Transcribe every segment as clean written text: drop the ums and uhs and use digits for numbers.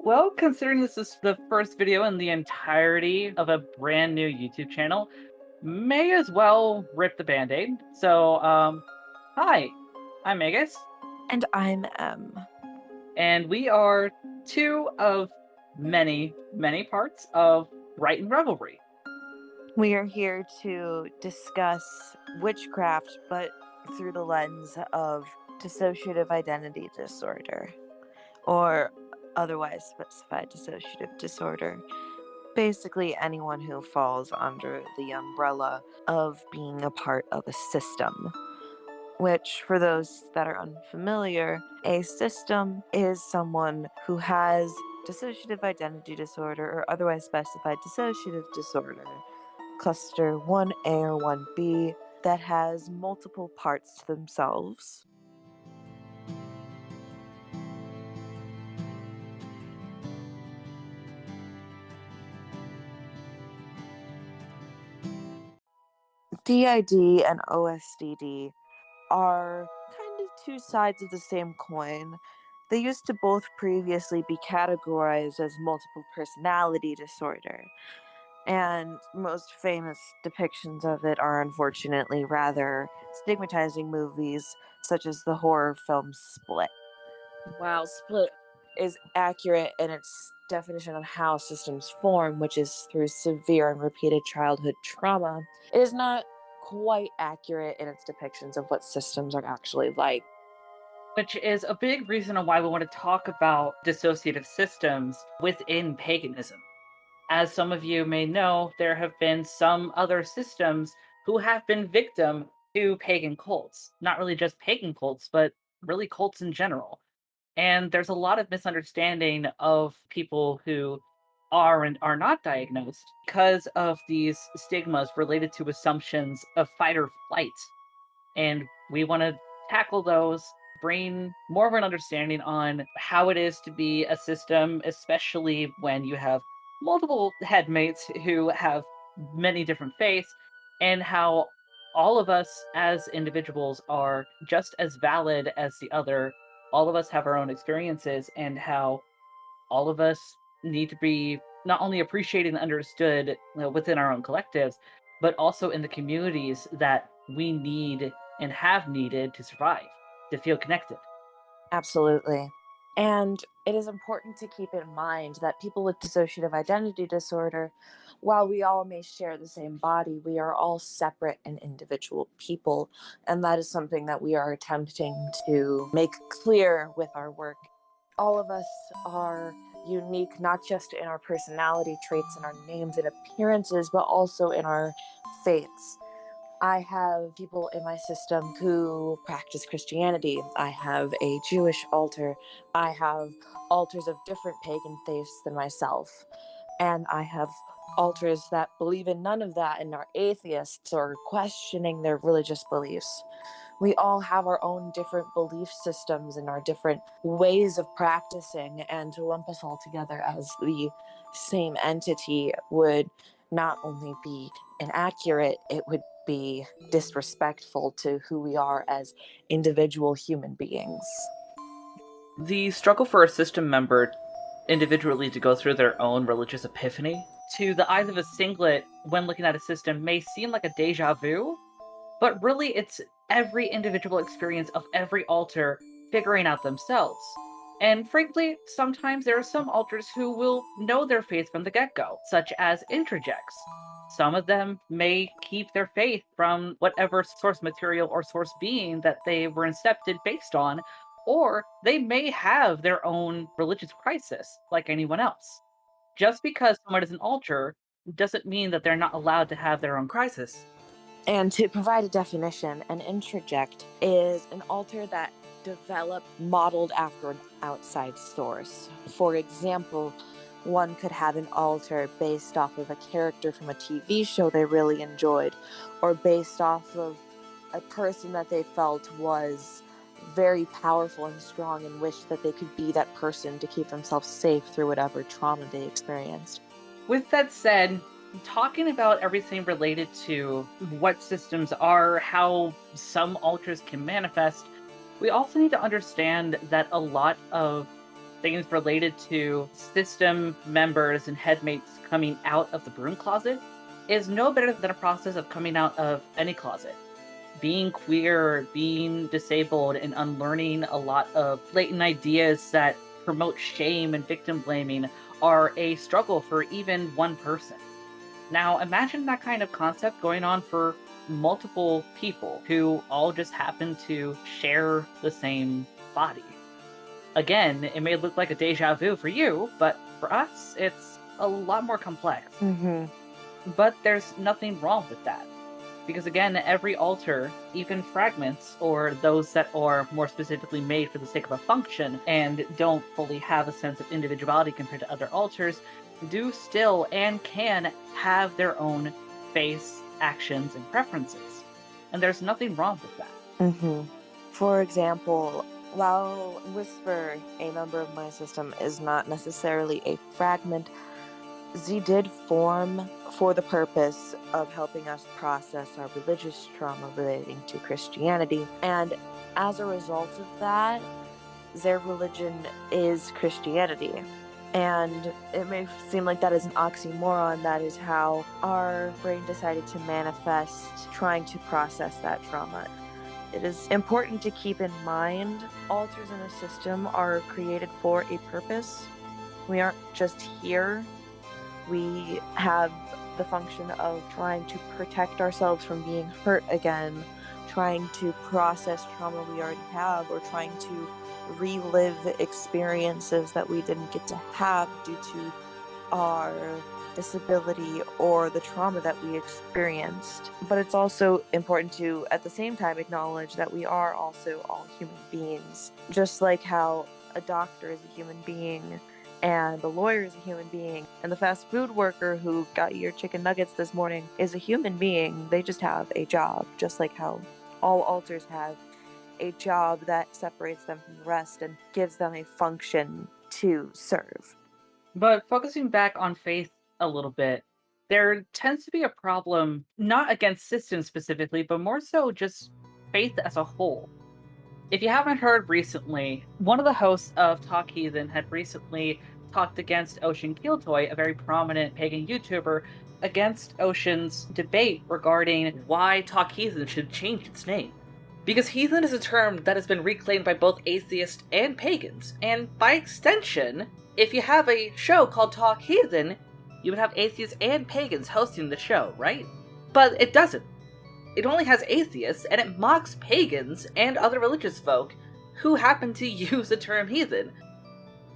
Well, considering this is the first video in the entirety of a brand new YouTube channel, may as well rip the band-aid. Hi, I'm Magus, And I'm and we are two of many, many parts of Rite and Revelry. We are here to discuss witchcraft, but through the lens of dissociative identity disorder, or otherwise specified dissociative disorder. Basically, anyone who falls under the umbrella of being a part of a system. Which, for those that are unfamiliar, a system is someone who has dissociative identity disorder or otherwise specified dissociative disorder, cluster 1A or 1B, that has multiple parts to themselves. DID and OSDD are kind of two sides of the same coin. They used to both previously be categorized as multiple personality disorder, and most famous depictions of it are unfortunately rather stigmatizing movies such as the horror film Split. While Split is accurate in its definition of how systems form, which is through severe and repeated childhood trauma, it is not quite accurate in its depictions of what systems are actually like. Which is a big reason on why we want to talk about dissociative systems within paganism. As some of you may know, there have been some other systems who have been victim to pagan cults. Not really just pagan cults, but really cults in general. And there's a lot of misunderstanding of people who are and are not diagnosed because of these stigmas related to assumptions of fight or flight. And we want to tackle those, bring more of an understanding on how it is to be a system, especially when you have multiple headmates who have many different faiths, and how all of us as individuals are just as valid as the other. All of us have our own experiences, and how all of us need to be not only appreciated and understood, within our own collectives, but also in the communities that we need and have needed to survive, to feel connected. Absolutely. And it is important to keep in mind that people with dissociative identity disorder, while we all may share the same body, we are all separate and individual people. And that is something that we are attempting to make clear with our work. All of us are unique, not just in our personality traits and our names and appearances, but also in our faiths. I have people in my system who practice Christianity. I have a Jewish altar. I have altars of different pagan faiths than myself. And I have altars that believe in none of that and are atheists or questioning their religious beliefs. We all have our own different belief systems and our different ways of practicing, and to lump us all together as the same entity would not only be inaccurate, it would be disrespectful to who we are as individual human beings. The struggle for a system member individually to go through their own religious epiphany, to the eyes of a singlet when looking at a system, may seem like a deja vu, but really it's every individual experience of every altar figuring out themselves. And frankly, sometimes there are some altars who will know their faith from the get go, such as introjects. Some of them may keep their faith from whatever source material or source being that they were incepted based on, or they may have their own religious crisis like anyone else. Just because someone is an altar doesn't mean that they're not allowed to have their own crisis. And to provide a definition, an introject is an altar that developed modeled after an outside source. For example, one could have an altar based off of a character from a TV show they really enjoyed, or based off of a person that they felt was very powerful and strong and wished that they could be that person to keep themselves safe through whatever trauma they experienced. With that said, talking about everything related to what systems are, how some altars can manifest, we also need to understand that a lot of things related to system members and headmates coming out of the broom closet is no better than a process of coming out of any closet. Being queer, being disabled, and unlearning a lot of latent ideas that promote shame and victim blaming are a struggle for even one person. Now, imagine that kind of concept going on for multiple people who all just happen to share the same body. Again, it may look like a deja vu for you, but for us, it's a lot more complex. Mm-hmm. But there's nothing wrong with that. Because again, every altar, even fragments, or those that are more specifically made for the sake of a function and don't fully have a sense of individuality compared to other altars, do still and can have their own face, actions, and preferences. And there's nothing wrong with that. Mm-hmm. For example, while Whisper, a member of my system, is not necessarily a fragment, Z did form for the purpose of helping us process our religious trauma relating to Christianity. And as a result of that, their religion is Christianity. And it may seem like that is an oxymoron. That is how our brain decided to manifest trying to process that trauma. It is important to keep in mind altars in a system are created for a purpose. We aren't just here. We have the function of trying to protect ourselves from being hurt again, trying to process trauma we already have, or trying to relive experiences that we didn't get to have due to our disability or the trauma that we experienced. But it's also important to, at the same time, acknowledge that we are also all human beings. Just like how a doctor is a human being, and the lawyer is a human being, and the fast food worker who got your chicken nuggets this morning is a human being. They just have a job, just like how all altars have a job that separates them from the rest and gives them a function to serve. But focusing back on faith a little bit, there tends to be a problem, not against systems specifically, but more so just faith as a whole. If you haven't heard recently, one of the hosts of Talk Heathen had recently talked against Ocean Keltoi, a very prominent pagan YouTuber, against Ocean's debate regarding why Talk Heathen should change its name. Because heathen is a term that has been reclaimed by both atheists and pagans, and by extension, if you have a show called Talk Heathen, you would have atheists and pagans hosting the show, right? But it doesn't. It only has atheists, and it mocks pagans and other religious folk who happen to use the term heathen.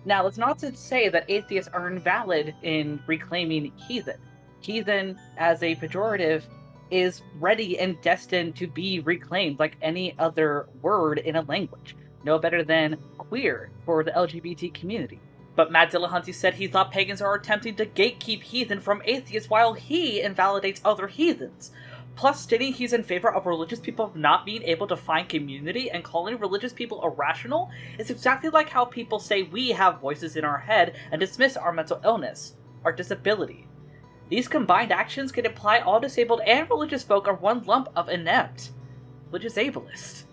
Now, that's not to say that atheists are invalid in reclaiming heathen. Heathen, as a pejorative, is ready and destined to be reclaimed like any other word in a language. No better than queer for the LGBT community. But Matt Dillahunty said he thought pagans are attempting to gatekeep heathen from atheists while he invalidates other heathens. Plus, stating he's in favor of religious people not being able to find community and calling religious people irrational is exactly like how people say we have voices in our head and dismiss our mental illness, our disability. These combined actions can imply all disabled and religious folk are one lump of inept, which is ableist.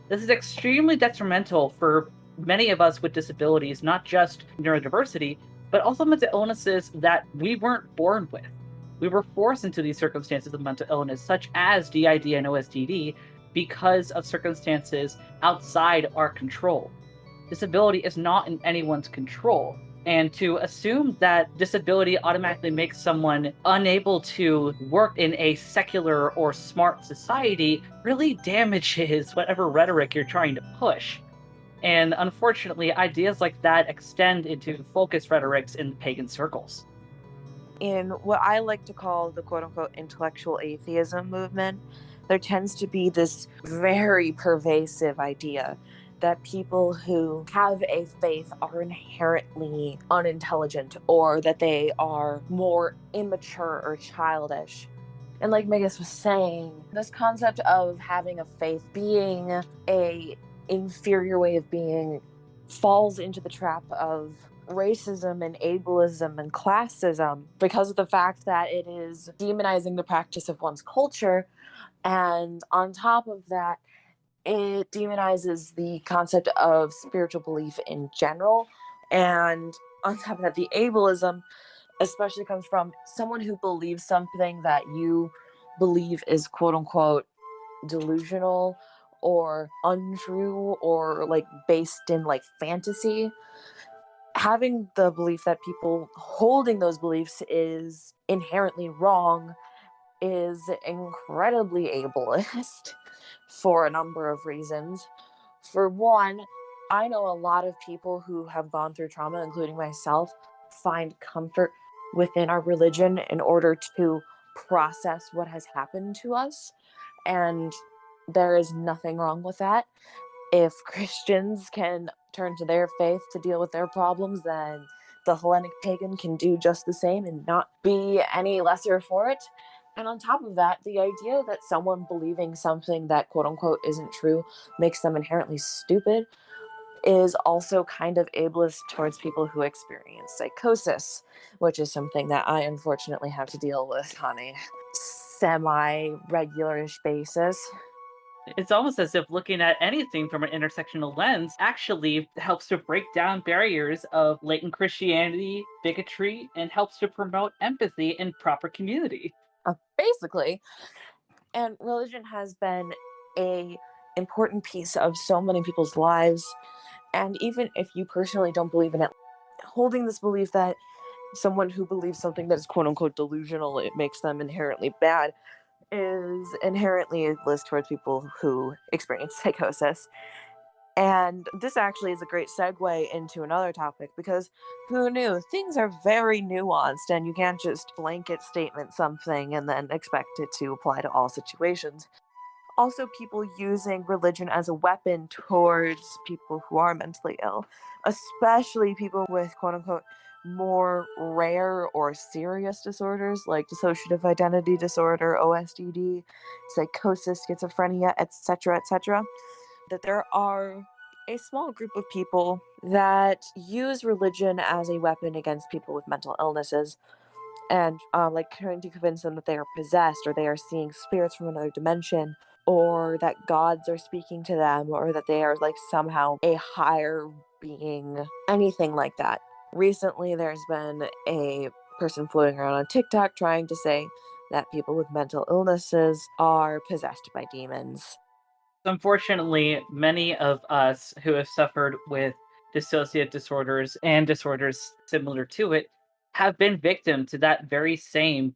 This is extremely detrimental for many of us with disabilities, not just neurodiversity, but also mental illnesses that we weren't born with. We were forced into these circumstances of mental illness, such as DID and OSDD, because of circumstances outside our control. Disability is not in anyone's control. And to assume that disability automatically makes someone unable to work in a secular or smart society really damages whatever rhetoric you're trying to push. And unfortunately, ideas like that extend into focus rhetorics in pagan circles. In what I like to call the quote-unquote intellectual atheism movement, there tends to be this very pervasive idea that people who have a faith are inherently unintelligent, or that they are more immature or childish. And like Magus was saying, this concept of having a faith being a inferior way of being falls into the trap of racism and ableism and classism because of the fact that it is demonizing the practice of one's culture. And on top of that, it demonizes the concept of spiritual belief in general, And on top of that, the ableism especially comes from someone who believes something that you believe is quote unquote delusional or untrue or like based in like fantasy. Having the belief that people holding those beliefs is inherently wrong is incredibly ableist for a number of reasons. For one, I know a lot of people who have gone through trauma, including myself, find comfort within our religion in order to process what has happened to us. And there is nothing wrong with that. If Christians can turn to their faith to deal with their problems, then the Hellenic pagan can do just the same and not be any lesser for it. And on top of that, the idea that someone believing something that quote unquote isn't true makes them inherently stupid is also kind of ableist towards people who experience psychosis, which is something that I unfortunately have to deal with on a semi-regularish basis. It's almost as if looking at anything from an intersectional lens actually helps to break down barriers of latent Christianity, bigotry, and helps to promote empathy and proper community. Basically. And religion has been a important piece of so many people's lives. And even if you personally don't believe in it, holding this belief that someone who believes something that is quote unquote delusional, it makes them inherently bad, is inherently ableist towards people who experience psychosis. And this actually is a great segue into another topic, because who knew? Things are very nuanced and you can't just blanket statement something and then expect it to apply to all situations. Also, people using religion as a weapon towards people who are mentally ill, especially people with quote unquote more rare or serious disorders like dissociative identity disorder, OSDD, psychosis, schizophrenia, etc., that there are a small group of people that use religion as a weapon against people with mental illnesses and like trying to convince them that they are possessed or they are seeing spirits from another dimension or that gods are speaking to them or that they are like somehow a higher being, anything like that. Recently, there's been a person floating around on TikTok trying to say that people with mental illnesses are possessed by demons. Unfortunately, many of us who have suffered with dissociative disorders and disorders similar to it have been victim to that very same,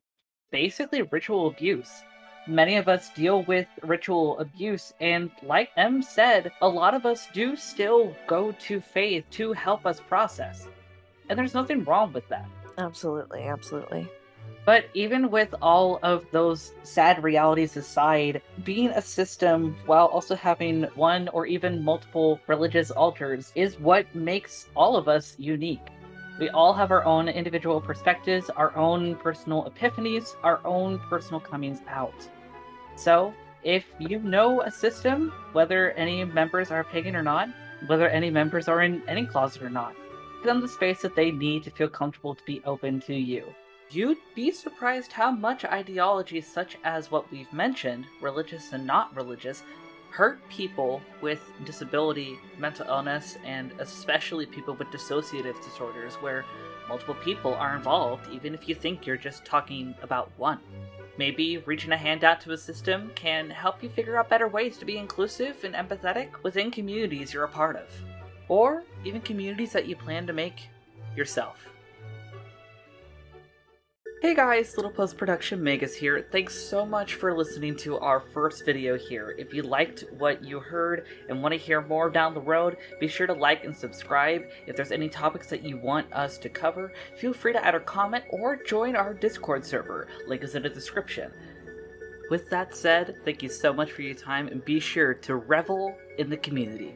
basically, ritual abuse. Many of us deal with ritual abuse, and like Em said, a lot of us do still go to faith to help us process. And there's nothing wrong with that. Absolutely, absolutely. But even with all of those sad realities aside, being a system while also having one or even multiple religious altars is what makes all of us unique. We all have our own individual perspectives, our own personal epiphanies, our own personal comings out. So, if you know a system, whether any members are pagan or not, whether any members are in any closet or not, give them the space that they need to feel comfortable to be open to you. You'd be surprised how much ideologies such as what we've mentioned, religious and not religious, hurt people with disability, mental illness, and especially people with dissociative disorders where multiple people are involved, even if you think you're just talking about one. Maybe reaching a hand out to a system can help you figure out better ways to be inclusive and empathetic within communities you're a part of, or even communities that you plan to make yourself. Hey guys, Little Post Production Magus here. Thanks so much for listening to our first video here. If you liked what you heard and want to hear more down the road, be sure to like and subscribe. If there's any topics that you want us to cover, feel free to add a comment or join our Discord server. Link is in the description. With that said, thank you so much for your time and be sure to revel in the community.